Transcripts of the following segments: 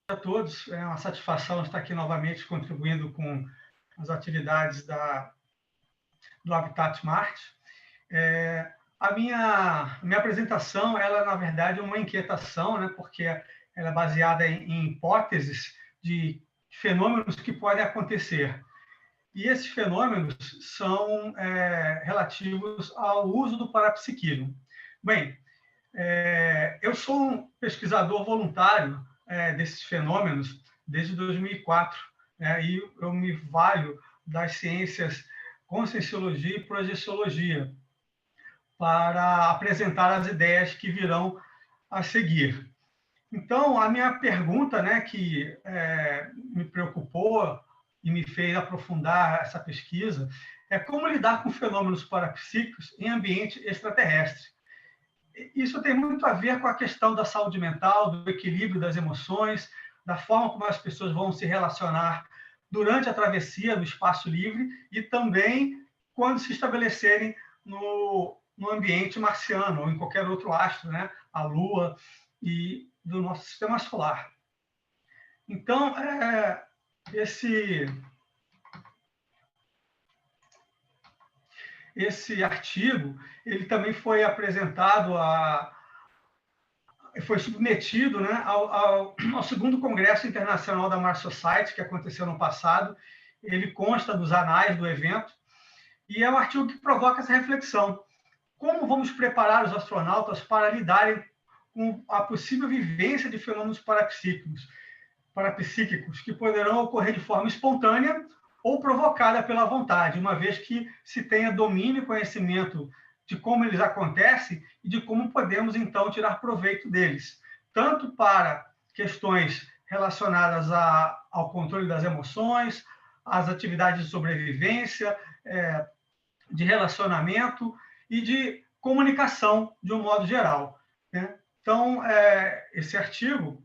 A todos, é uma satisfação estar aqui novamente contribuindo com as atividades do Habitat Marte. A minha apresentação, ela na verdade é uma inquietação, né, porque ela é baseada em hipóteses de fenômenos que podem acontecer. E esses fenômenos são relativos ao uso do parapsiquismo. Bem, eu sou um pesquisador voluntário desses fenômenos desde 2004, e eu me valho das ciências conscienciologia e projeciologia para apresentar as ideias que virão a seguir. Então, a minha pergunta, né, que me preocupou e me fez aprofundar essa pesquisa é como lidar com fenômenos parapsíquicos em ambiente extraterrestre. Isso tem muito a ver com a questão da saúde mental, do equilíbrio das emoções, da forma como as pessoas vão se relacionar durante a travessia do espaço livre e também quando se estabelecerem no ambiente marciano ou em qualquer outro astro, né? A Lua e do nosso sistema solar. Então, esse artigo ele também foi apresentado foi submetido, né, ao segundo Congresso Internacional da Mars Society, que aconteceu no passado. Ele consta dos anais do evento, e é um artigo que provoca essa reflexão. Como vamos preparar os astronautas para lidarem com a possível vivência de fenômenos parapsíquicos que poderão ocorrer de forma espontânea ou provocada pela vontade, uma vez que se tenha domínio e conhecimento de como eles acontecem e de como podemos, então, tirar proveito deles, tanto para questões relacionadas ao controle das emoções, às atividades de sobrevivência, de relacionamento e de comunicação, de um modo geral, né? Então, esse artigo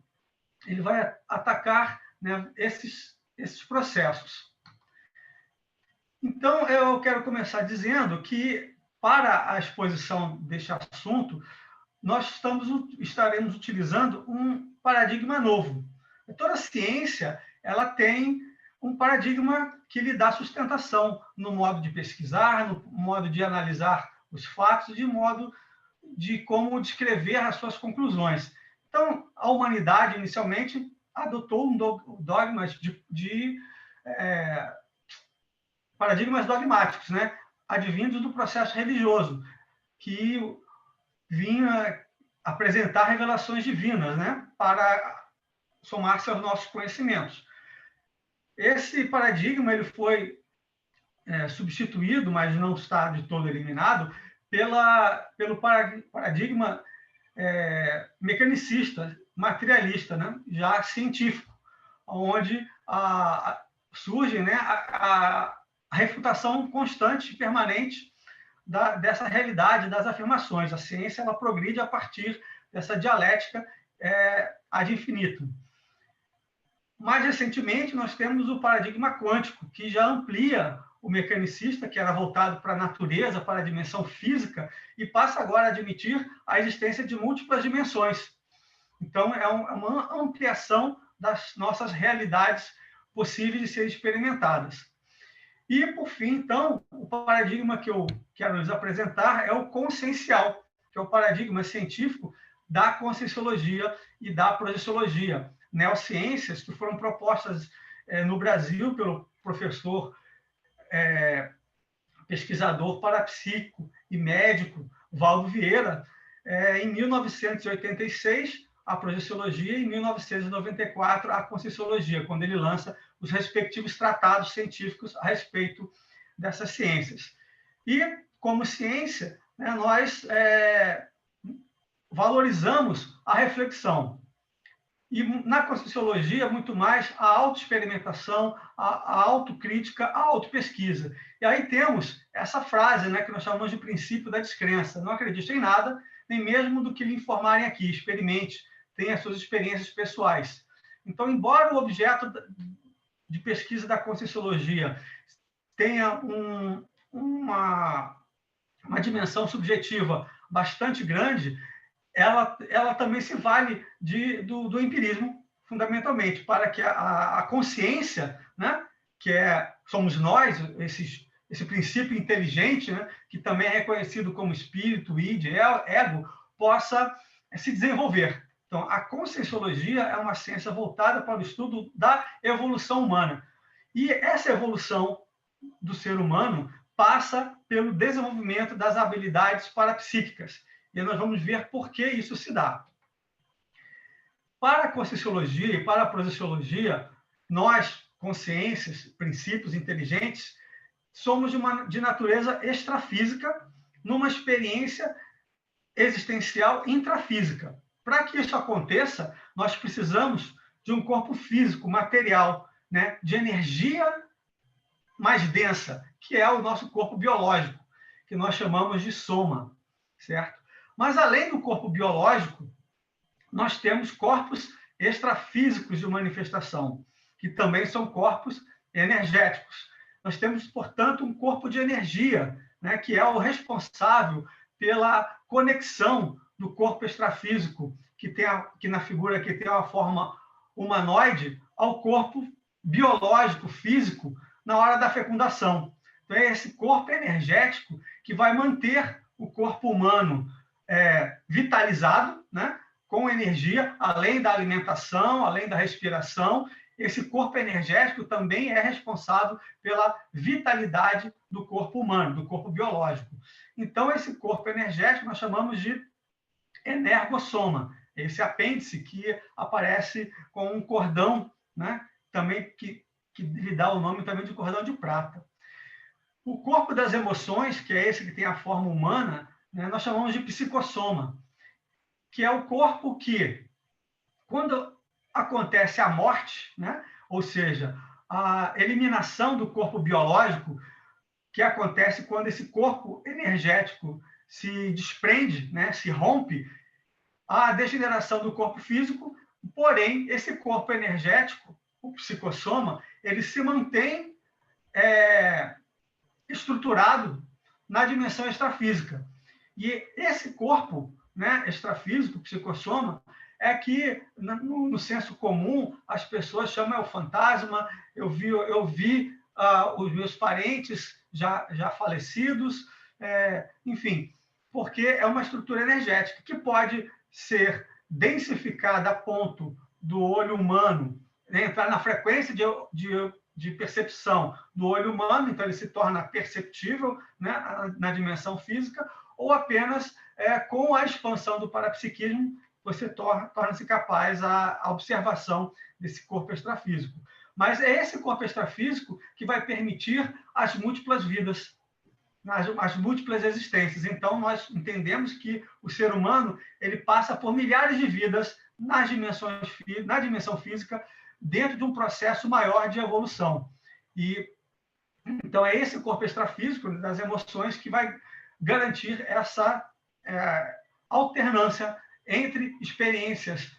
ele vai atacar, né, esses processos. Então, eu quero começar dizendo que, para a exposição deste assunto, nós estaremos utilizando um paradigma novo. Toda ciência ela tem um paradigma que lhe dá sustentação no modo de pesquisar, no modo de analisar os fatos, de modo de como descrever as suas conclusões. Então, a humanidade, inicialmente, adotou dogmas paradigmas dogmáticos, né, advindos do processo religioso, que vinha apresentar revelações divinas, né, para somar-se aos nossos conhecimentos. Esse paradigma ele foi substituído, mas não está de todo eliminado, pelo paradigma mecanicista, materialista, né, já científico, onde surge, né, a refutação constante e permanente dessa realidade das afirmações. A ciência ela progride a partir dessa dialética ad infinitum. Mais recentemente, nós temos o paradigma quântico, que já amplia o mecanicista, que era voltado para a natureza, para a dimensão física, e passa agora a admitir a existência de múltiplas dimensões. Então, é uma ampliação das nossas realidades possíveis de serem experimentadas. E, por fim, então, o paradigma que eu quero lhes apresentar é o consciencial, que é o paradigma científico da conscienciologia e da projeciologia, neociências que foram propostas no Brasil pelo professor pesquisador parapsíquico e médico Valdo Vieira, em 1986, a projeciologia, e em 1994, a conscienciologia, quando ele lança os respectivos tratados científicos a respeito dessas ciências. E, como ciência, né, nós valorizamos a reflexão. E na conscienciologia, muito mais a autoexperimentação, a autocrítica, a autopesquisa. E aí temos essa frase, né, que nós chamamos de princípio da descrença. Não acredite em nada, nem mesmo do que lhe informarem aqui. Experimente, tenha suas experiências pessoais. Então, embora o objeto de pesquisa da conscienciologia tenha uma dimensão subjetiva bastante grande, ela também se vale do empirismo, fundamentalmente, para que a consciência, né, somos nós, esse princípio inteligente, né, que também é reconhecido como espírito, id, ego, possa se desenvolver. Então, a conscienciologia é uma ciência voltada para o estudo da evolução humana. E essa evolução do ser humano passa pelo desenvolvimento das habilidades parapsíquicas. E nós vamos ver por que isso se dá. Para a conscienciologia e para a projeciologia, nós, consciências, princípios inteligentes, somos de natureza extrafísica, numa experiência existencial intrafísica. Para que isso aconteça, nós precisamos de um corpo físico, material, né, de energia mais densa, que é o nosso corpo biológico, que nós chamamos de soma, certo? Mas, além do corpo biológico, nós temos corpos extrafísicos de manifestação, que também são corpos energéticos. Nós temos, portanto, um corpo de energia, né, que é o responsável pela conexão do corpo extrafísico, que na figura aqui tem uma forma humanoide, ao corpo biológico, físico, na hora da fecundação. Então, é esse corpo energético que vai manter o corpo humano vitalizado, né, com energia, além da alimentação, além da respiração. Esse corpo energético também é responsável pela vitalidade do corpo humano, do corpo biológico. Então, esse corpo energético nós chamamos de energossoma, esse apêndice que aparece com um cordão, né, também que lhe dá o nome também de cordão de prata. O corpo das emoções, que é esse que tem a forma humana, né, nós chamamos de psicossoma, que é o corpo que, quando acontece a morte, né, ou seja, a eliminação do corpo biológico, que acontece quando esse corpo energético se desprende, né, se rompe, a degeneração do corpo físico, porém, esse corpo energético, o psicossoma, ele se mantém estruturado na dimensão extrafísica. E esse corpo, né, extrafísico, psicossoma, é que, no senso comum, as pessoas chamam o fantasma. Eu vi os meus parentes já falecidos, enfim, porque é uma estrutura energética que pode ser densificada a ponto do olho humano, né, entrar na frequência de percepção do olho humano, então ele se torna perceptível, né, na dimensão física, ou apenas com a expansão do parapsiquismo você torna-se capaz a observação desse corpo extrafísico. Mas é esse corpo extrafísico que vai permitir as múltiplas vidas, as múltiplas existências. Então, nós entendemos que o ser humano ele passa por milhares de vidas na dimensão física, dentro de um processo maior de evolução. Então, é esse corpo extrafísico das emoções que vai garantir essa alternância entre experiências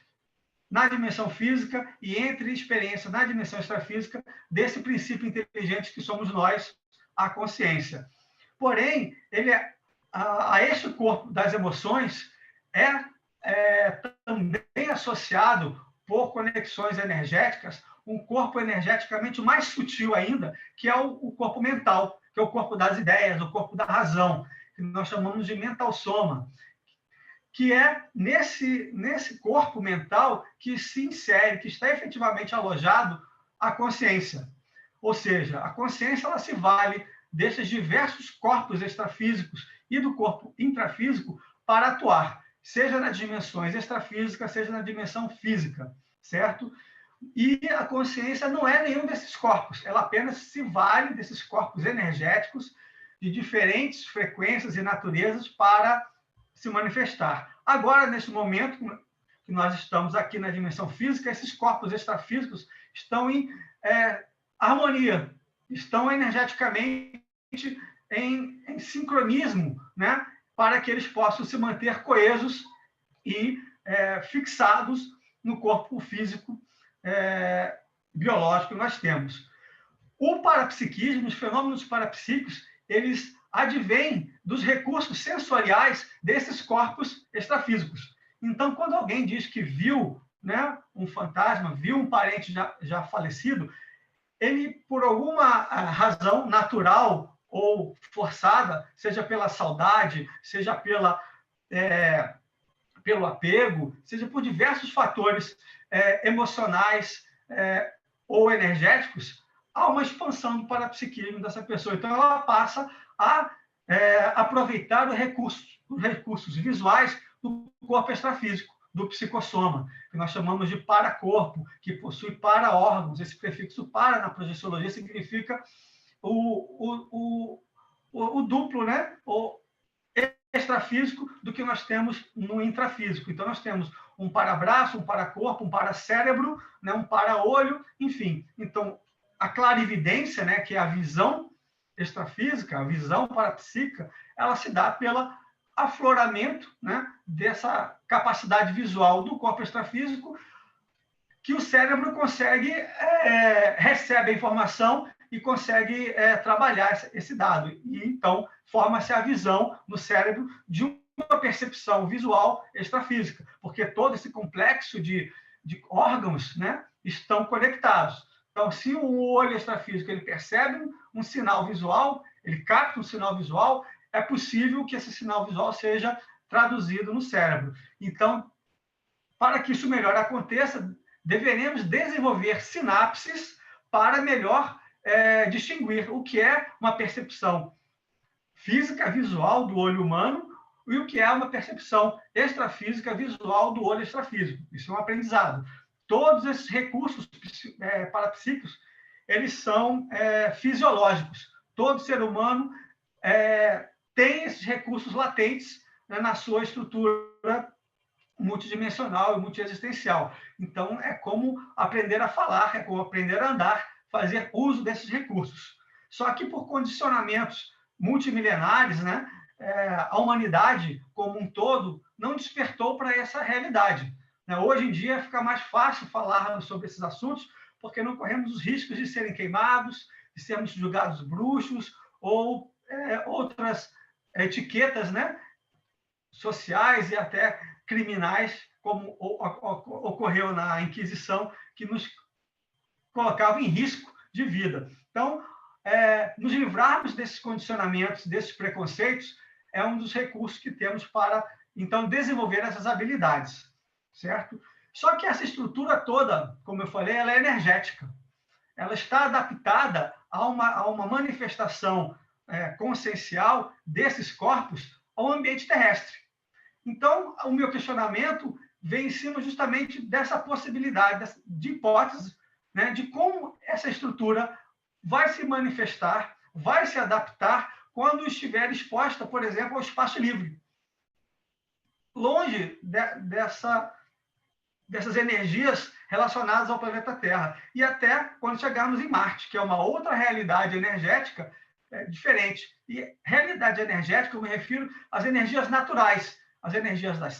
na dimensão física e entre experiências na dimensão extrafísica desse princípio inteligente que somos nós, a consciência. Porém, a este corpo das emoções também associado por conexões energéticas, um corpo energeticamente mais sutil ainda, que é o corpo mental, que é o corpo das ideias, o corpo da razão, que nós chamamos de mental soma, que é nesse corpo mental que se insere, que está efetivamente alojado a consciência. Ou seja, a consciência ela se vale desses diversos corpos extrafísicos e do corpo intrafísico para atuar, seja nas dimensões extrafísicas, seja na dimensão física, certo? E a consciência não é nenhum desses corpos, ela apenas se vale desses corpos energéticos de diferentes frequências e naturezas para se manifestar. Agora, nesse momento que nós estamos aqui na dimensão física, esses corpos extrafísicos estão em harmonia, estão energeticamente em sincronismo, né, para que eles possam se manter coesos e fixados no corpo físico biológico que nós temos. O parapsiquismo, os fenômenos parapsíquicos, eles advêm dos recursos sensoriais desses corpos extrafísicos. Então, quando alguém diz que viu, né, um fantasma, viu um parente já falecido, ele, por alguma razão natural ou forçada, seja pela saudade, seja pelo apego, seja por diversos fatores emocionais ou energéticos, há uma expansão do parapsiquismo dessa pessoa. Então, ela passa a aproveitar os recursos visuais do corpo extrafísico, do psicossoma, que nós chamamos de paracorpo, que possui para-órgãos. Esse prefixo para, na projeciologia, significa o duplo, né? O extrafísico do que nós temos no intrafísico. Então, nós temos um para-braço, um para-corpo, um para-cérebro, né? Um para-olho, enfim. Então, a clarividência, né? Que é a visão extrafísica, a visão parapsíquica, ela se dá pelo afloramento, né? Dessa capacidade visual do corpo extrafísico, que o cérebro consegue, recebe a informação e consegue trabalhar esse dado. E, então, forma-se a visão no cérebro de uma percepção visual extrafísica, porque todo esse complexo de órgãos, né, estão conectados. Então, se o olho extrafísico ele percebe um sinal visual, ele capta um sinal visual, é possível que esse sinal visual seja traduzido no cérebro. Então, para que isso melhor aconteça, deveremos desenvolver sinapses para melhor distinguir o que é uma percepção física visual do olho humano e o que é uma percepção extrafísica visual do olho extrafísico. Isso é um aprendizado. Todos esses recursos parapsíquicos, eles são fisiológicos. Todo ser humano tem esses recursos latentes, né, na sua estrutura multidimensional e multiexistencial. Então, é como aprender a falar, é como aprender a andar, fazer uso desses recursos. Só que por condicionamentos multimilenares, né, a humanidade como um todo não despertou para essa realidade. Hoje em dia fica mais fácil falarmos sobre esses assuntos porque não corremos os riscos de serem queimados, de sermos julgados bruxos ou outras etiquetas, né, sociais e até criminais, como ocorreu na Inquisição, que nos colocava em risco de vida. Então, nos livrarmos desses condicionamentos, desses preconceitos, é um dos recursos que temos para, então, desenvolver essas habilidades, certo? Só que essa estrutura toda, como eu falei, ela é energética. Ela está adaptada a uma manifestação consciencial desses corpos ao ambiente terrestre. Então, o meu questionamento vem em cima justamente dessa possibilidade, de hipótese, né, de como essa estrutura vai se manifestar, vai se adaptar quando estiver exposta, por exemplo, ao espaço livre. Longe dessas energias relacionadas ao planeta Terra. E até quando chegarmos em Marte, que é uma outra realidade energética diferente. E realidade energética, eu me refiro às energias naturais, as energias da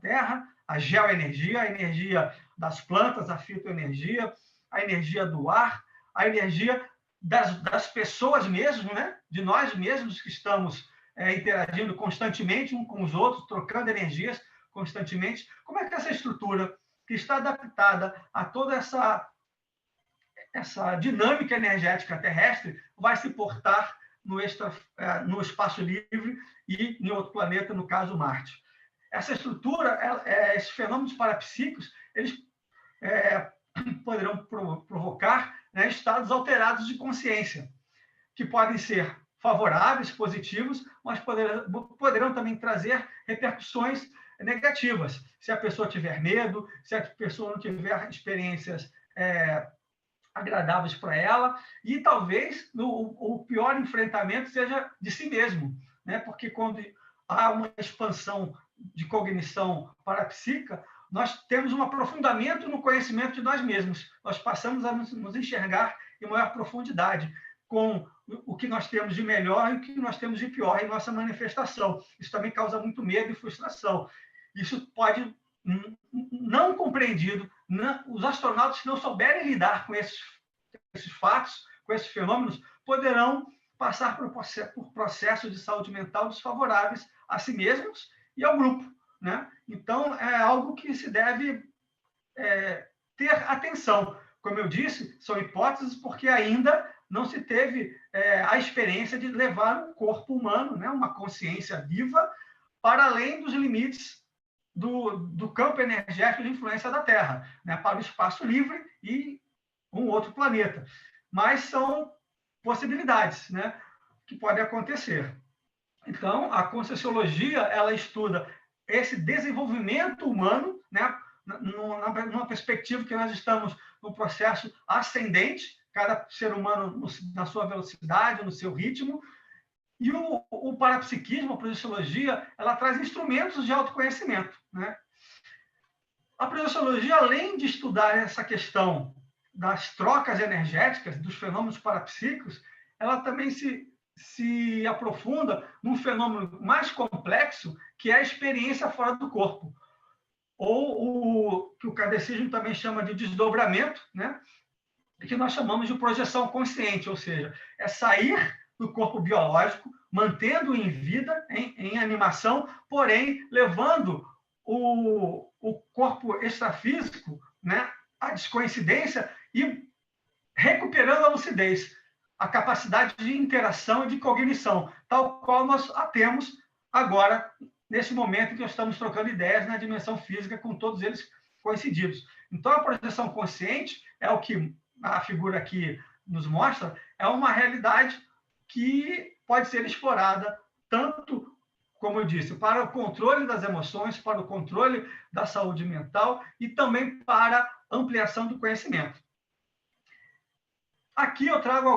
Terra, a geoenergia, a energia das plantas, a fitoenergia, a energia do ar, a energia das pessoas mesmo, né? De nós mesmos que estamos interagindo constantemente uns com os outros, trocando energias constantemente. Como é que essa estrutura, que está adaptada a toda essa dinâmica energética terrestre, vai se portar no espaço livre e em outro planeta, no caso Marte? Essa estrutura, esses fenômenos parapsíquicos, eles poderão provocar, né, estados alterados de consciência, que podem ser favoráveis, positivos, mas poderão também trazer repercussões negativas. Se a pessoa tiver medo, se a pessoa não tiver experiências agradáveis para ela, e talvez o pior enfrentamento seja de si mesmo, né? Porque quando há uma expansão de cognição parapsíquica, nós temos um aprofundamento no conhecimento de nós mesmos. Nós passamos a nos enxergar em maior profundidade, com o que nós temos de melhor e o que nós temos de pior em nossa manifestação. Isso também causa muito medo e frustração. Isso pode não compreendido. Os astronautas que não souberem lidar com esses fatos, com esses fenômenos, poderão passar por processos de saúde mental desfavoráveis a si mesmos e ao grupo, né? Então, é algo que se deve ter atenção. Como eu disse, são hipóteses porque ainda não se teve a experiência de levar um corpo humano, né, uma consciência viva, para além dos limites do campo energético de influência da Terra, né, para o espaço livre e um outro planeta. Mas são possibilidades, né, que podem acontecer. Então, a Conscienciologia, ela estuda esse desenvolvimento humano, né, numa perspectiva que nós estamos no processo ascendente, cada ser humano na sua velocidade, no seu ritmo, e o parapsiquismo, a projeciologia, ela traz instrumentos de autoconhecimento, né? A projeciologia, além de estudar essa questão das trocas energéticas, dos fenômenos parapsíquicos, ela também se aprofunda num fenômeno mais complexo, que é a experiência fora do corpo, ou o que o kardecismo também chama de desdobramento, né? Que nós chamamos de projeção consciente, ou seja, é sair do corpo biológico, mantendo-o em vida, em animação, porém levando o corpo extrafísico, né, à descoincidência e recuperando a lucidez, a capacidade de interação e de cognição, tal qual nós a temos agora, nesse momento em que nós estamos trocando ideias na dimensão física, com todos eles coincididos. Então, a projeção consciente é o que a figura aqui nos mostra, é uma realidade que pode ser explorada tanto, como eu disse, para o controle das emoções, para o controle da saúde mental e também para ampliação do conhecimento. Aqui eu trago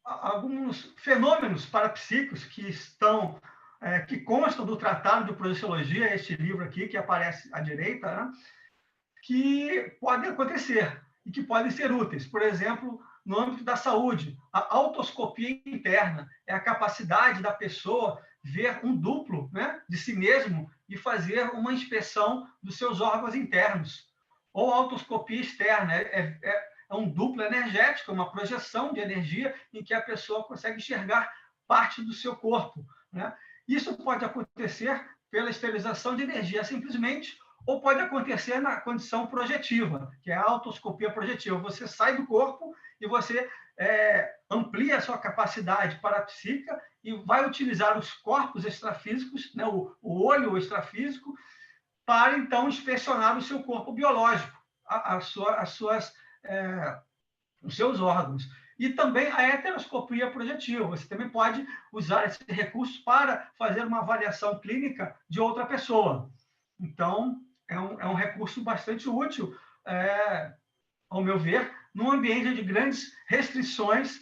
alguns fenômenos parapsíquicos que constam do Tratado de Projeciologia, este livro aqui que aparece à direita, né? Que podem acontecer e que podem ser úteis. Por exemplo, no âmbito da saúde, a autoscopia interna é a capacidade da pessoa ver um duplo, né, de si mesmo e fazer uma inspeção dos seus órgãos internos. Ou autoscopia externa, é um duplo energético, uma projeção de energia em que a pessoa consegue enxergar parte do seu corpo, né? Isso pode acontecer pela esterilização de energia simplesmente, ou pode acontecer na condição projetiva, que é a autoscopia projetiva. Você sai do corpo e você amplia a sua capacidade parapsíquica e vai utilizar os corpos extrafísicos, né, o olho extrafísico, para, então, inspecionar o seu corpo biológico, os seus órgãos. E também a heteroscopia projetiva. Você também pode usar esse recurso para fazer uma avaliação clínica de outra pessoa. Então, é um recurso bastante útil, ao meu ver, num ambiente de grandes restrições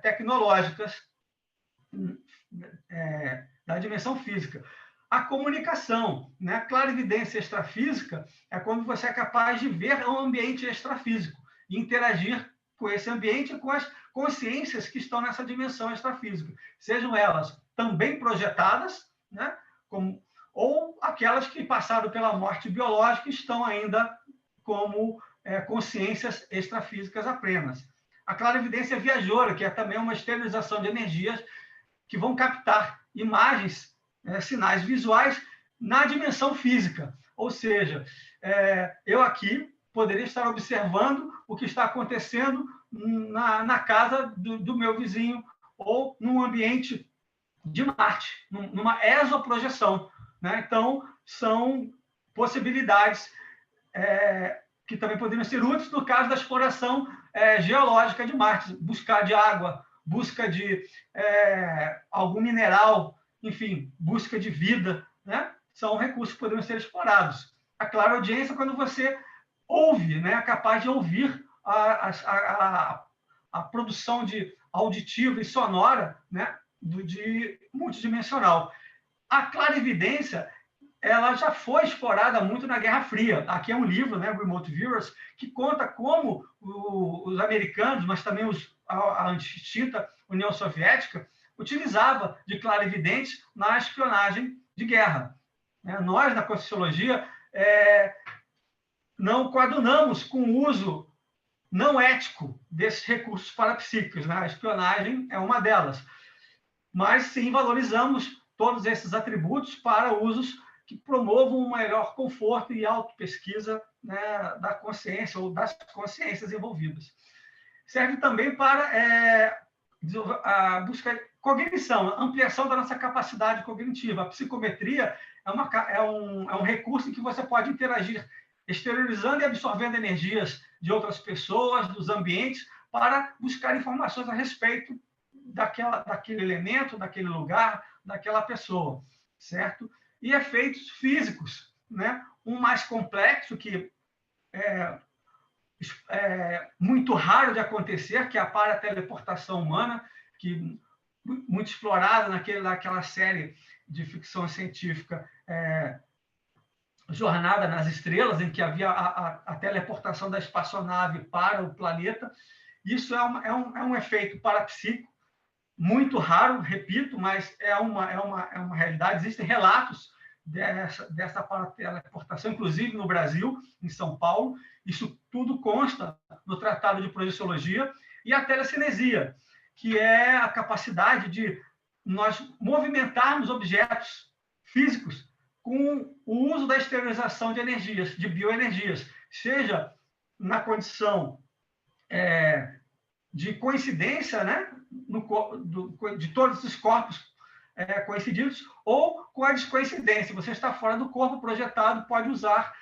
tecnológicas da dimensão física. A comunicação, né? A clarividência extrafísica é quando você é capaz de ver um ambiente extrafísico e interagir com esse ambiente e com as consciências que estão nessa dimensão extrafísica, sejam elas também projetadas, né? Ou aquelas que passaram pela morte biológica e estão ainda como consciências extrafísicas apenas. A clarividência viajoura, que é também uma esterilização de energias que vão captar imagens, sinais visuais na dimensão física. Ou seja, eu aqui poderia estar observando o que está acontecendo na casa do meu vizinho ou num ambiente de Marte, numa exoprojeção, né? Então, são possibilidades que também poderiam ser úteis no caso da exploração geológica de Marte, buscar de água, busca de algum mineral, enfim, busca de vida, né? São recursos que poderiam ser explorados. A clareaudiência é quando você ouve, né? É capaz de ouvir a produção auditiva e sonora, né? De multidimensional. A clarividência, ela já foi explorada muito na Guerra Fria. Aqui é um livro, né, Remote Viewers, que conta como os americanos, mas também a extinta União Soviética, utilizava de clarividentes na espionagem de guerra. Nós, na Conscienciologia, não coadunamos com o uso não ético desses recursos parapsíquicos, né? A espionagem é uma delas. mas sim valorizamos todos esses atributos para usos que promovam um maior conforto e autopesquisa, né, da consciência ou das consciências envolvidas. Serve também para a busca cognição, ampliação da nossa capacidade cognitiva. A psicometria é um recurso em que você pode interagir, exteriorizando e absorvendo energias de outras pessoas, dos ambientes, para buscar informações a respeito daquele elemento, daquele lugar, daquela pessoa, certo? E efeitos físicos, né? Um mais complexo, que é muito raro de acontecer, que é a parateleportação humana, que muito explorada naquela série de ficção científica, Jornada nas Estrelas, em que havia a teleportação da espaçonave para o planeta. Isso é um efeito parapsíquico, muito raro, repito, mas é uma realidade. Existem relatos dessa parateleportação, inclusive no Brasil, em São Paulo. Isso tudo consta no Tratado de Projeciologia. E a telecinesia, que é a capacidade de nós movimentarmos objetos físicos com o uso da exteriorização de energias, de bioenergias, seja na condição de coincidência, né, de todos os corpos coincididos, ou com a descoincidência. Você está fora do corpo projetado, pode usar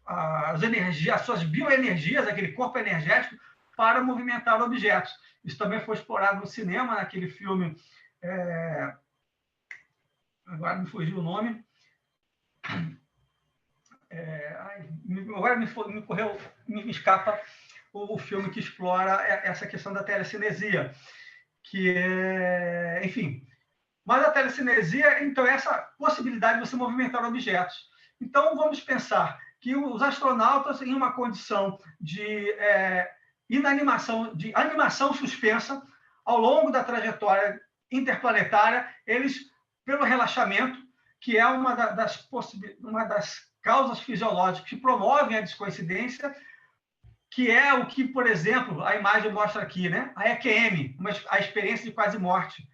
as energias, as suas bioenergias, aquele corpo energético, para movimentar objetos. Isso também foi explorado no cinema, naquele filme, agora me fugiu o nome, agora me escapa o filme que explora essa questão da telecinesia, que é, enfim. Mas a telecinesia, então, é essa possibilidade de você movimentar objetos. Então, vamos pensar que os astronautas, em uma condição de inanimação, de animação suspensa, ao longo da trajetória interplanetária, eles, pelo relaxamento, que é uma das causas fisiológicas que promovem a descoincidência, que é o que, por exemplo, a imagem mostra aqui, né? A EQM, a experiência de quase morte,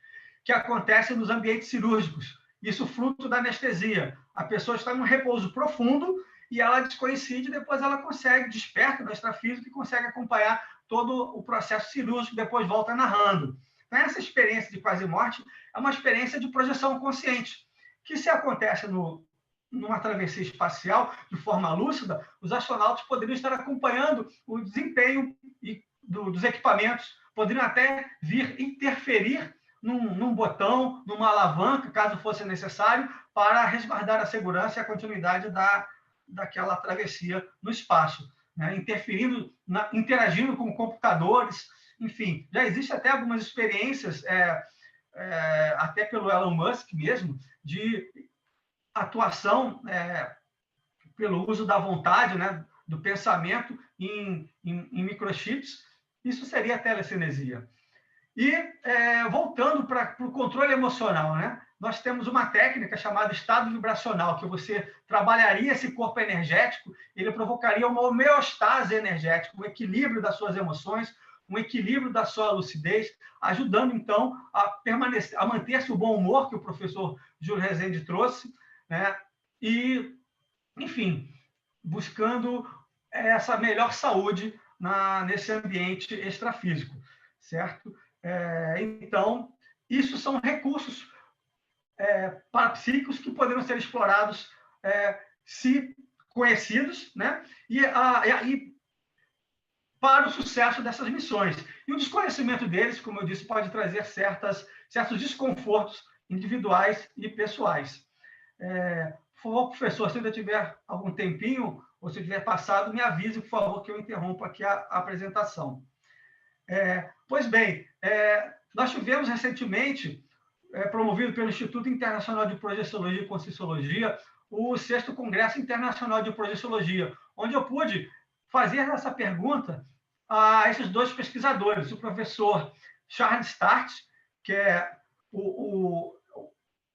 que acontece nos ambientes cirúrgicos. Isso fruto da anestesia. A pessoa está em um repouso profundo e ela descoincide, depois ela consegue, desperta no extrafísico e consegue acompanhar todo o processo cirúrgico, depois volta narrando. Então, essa experiência de quase morte é uma experiência de projeção consciente, que se acontece numa travessia espacial de forma lúcida, os astronautas poderiam estar acompanhando o desempenho dos equipamentos, poderiam até vir interferir num botão, numa alavanca, caso fosse necessário, para resguardar a segurança e a continuidade daquela travessia no espaço, né? Interagindo com computadores, enfim. Já existem até algumas experiências, até pelo Elon Musk mesmo, de atuação pelo uso da vontade, né, do pensamento em microchips. Isso seria a telecinesia. E, voltando para o controle emocional, né, nós temos uma técnica chamada estado vibracional, que você trabalharia esse corpo energético, ele provocaria uma homeostase energética, um equilíbrio das suas emoções, um equilíbrio da sua lucidez, ajudando, então, a manter-se o bom humor que o professor Júlio Rezende trouxe, né, e, enfim, buscando essa melhor saúde nesse ambiente extrafísico, certo? Então, isso são recursos parapsíquicos que poderiam ser explorados, se conhecidos, né? E para o sucesso dessas missões. E o desconhecimento deles, como eu disse, pode trazer certos desconfortos individuais e pessoais. Por favor, professor, se ainda tiver algum tempinho, ou se tiver passado, me avise, por favor, que eu interrompa aqui a apresentação. Pois bem, nós tivemos recentemente, promovido pelo Instituto Internacional de Projeciologia e Conscienciologia, o 6º Congresso Internacional de Projeciologia, onde eu pude fazer essa pergunta a esses dois pesquisadores, o professor Charles Start, que é o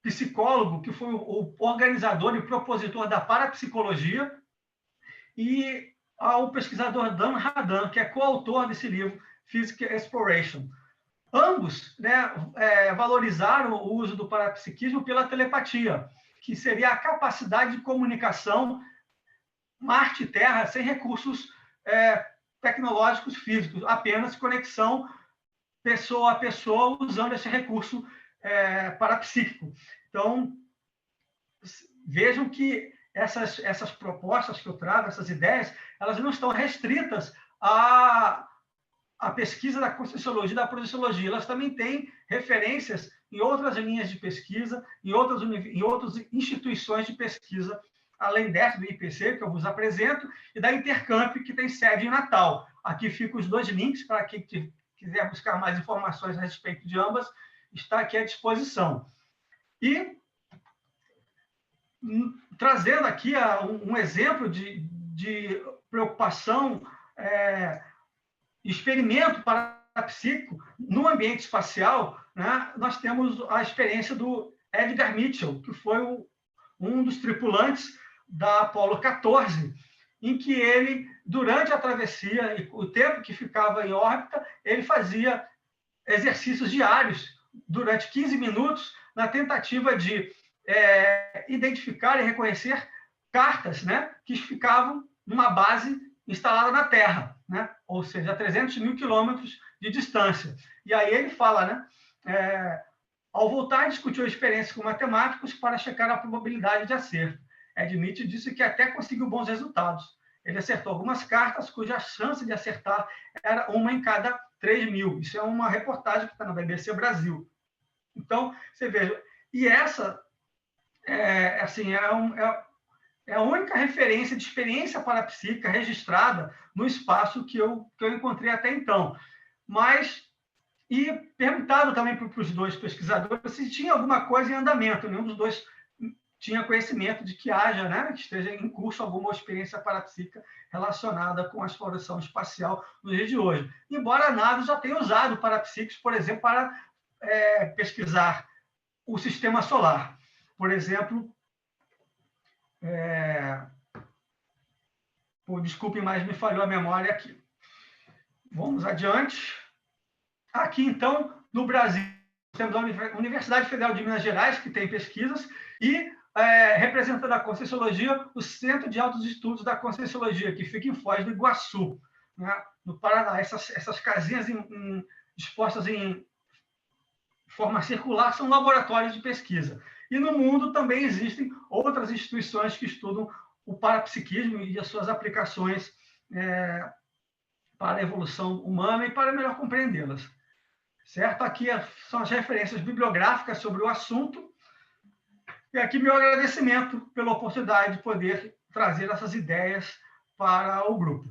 psicólogo que foi o organizador e propositor da parapsicologia, e ao pesquisador Dan Radan, que é coautor desse livro, Physical Exploration. Ambos, né, valorizaram o uso do parapsiquismo pela telepatia, que seria a capacidade de comunicação Marte e Terra sem recursos tecnológicos físicos, apenas conexão pessoa a pessoa usando esse recurso parapsíquico. Então, vejam que essas propostas que eu trago, essas ideias, elas não estão restritas à pesquisa da Conscienciologia e da Projeciologia. Elas também têm referências em outras linhas de pesquisa, em outras instituições de pesquisa, além dessa do IPC, que eu vos apresento, e da Intercamp, que tem sede em Natal. Aqui ficam os dois links para quem quiser buscar mais informações a respeito de ambas, está aqui à disposição. E trazendo aqui um exemplo de preocupação, experimento parapsíquico no ambiente espacial, né? Nós temos a experiência do Edgar Mitchell, que foi um dos tripulantes da Apollo 14, em que ele, durante a travessia e o tempo que ficava em órbita, ele fazia exercícios diários durante 15 minutos na tentativa de identificar e reconhecer cartas, né, que ficavam numa base instalada na Terra, né, ou seja, a 300 mil quilômetros de distância. E aí ele fala, né, ao voltar, discutiu a experiência com matemáticos para checar a probabilidade de acerto. Edmit disse que até conseguiu bons resultados. Ele acertou algumas cartas cuja chance de acertar era uma em cada 3.000. Isso é uma reportagem que está na BBC Brasil. Então, você veja, e essa assim, é a única referência de experiência parapsíquica registrada no espaço que eu encontrei até então. Mas, e perguntado também para os dois pesquisadores se tinha alguma coisa em andamento, nenhum dos dois tinha conhecimento de que haja, né, que esteja em curso alguma experiência parapsíquica relacionada com a exploração espacial nos dias de hoje. Embora a NASA já tenha usado parapsíquicos, por exemplo, para pesquisar o sistema solar. Por exemplo, desculpe, mas me falhou a memória aqui. Vamos adiante. Aqui, então, no Brasil, temos a Universidade Federal de Minas Gerais, que tem pesquisas, e, representando a Conscienciologia, o Centro de Altos Estudos da Conscienciologia, que fica em Foz do Iguaçu, né, no Paraná. Essas casinhas dispostas em forma circular são laboratórios de pesquisa. E no mundo também existem outras instituições que estudam o parapsiquismo e as suas aplicações para a evolução humana e para melhor compreendê-las. Certo? Aqui são as referências bibliográficas sobre o assunto. E aqui meu agradecimento pela oportunidade de poder trazer essas ideias para o grupo.